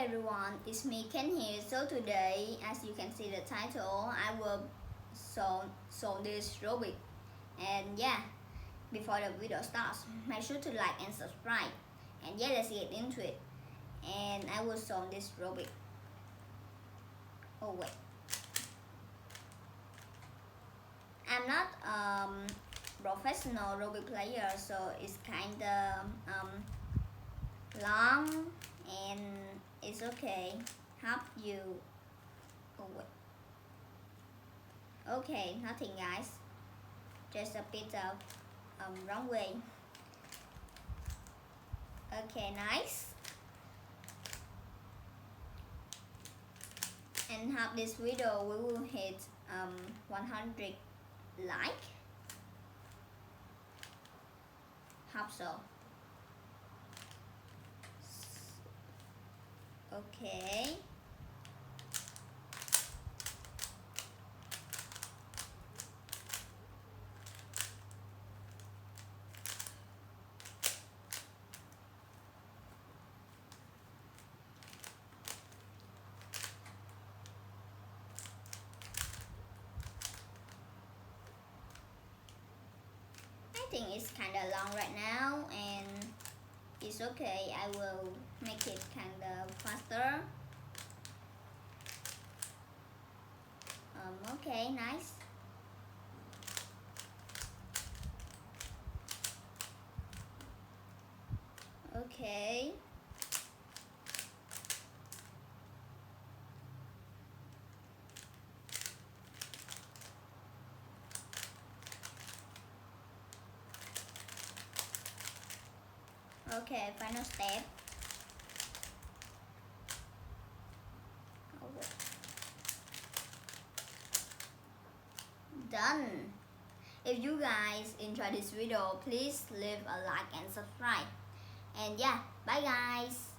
everyone, it's me Ken here. So today, as you can see the title, I will solve this Rubik. And yeah, before the video starts, make sure to like and subscribe. And yeah, let's get into it. And I will solve this Rubik. Oh wait, I'm not professional Rubik player, so it's kinda long and it's okay. Help you. Oh wait. Okay, nothing guys. Just a bit of wrong way. Okay, nice. And hope this video we will hit 100 like. Hope so. Okay. I think it's kind of long right now and it's okay. I will make it kind of faster. Okay, nice. Okay. Okay, final step. Done. If you guys enjoyed this video, please leave a like and subscribe. And yeah, bye guys.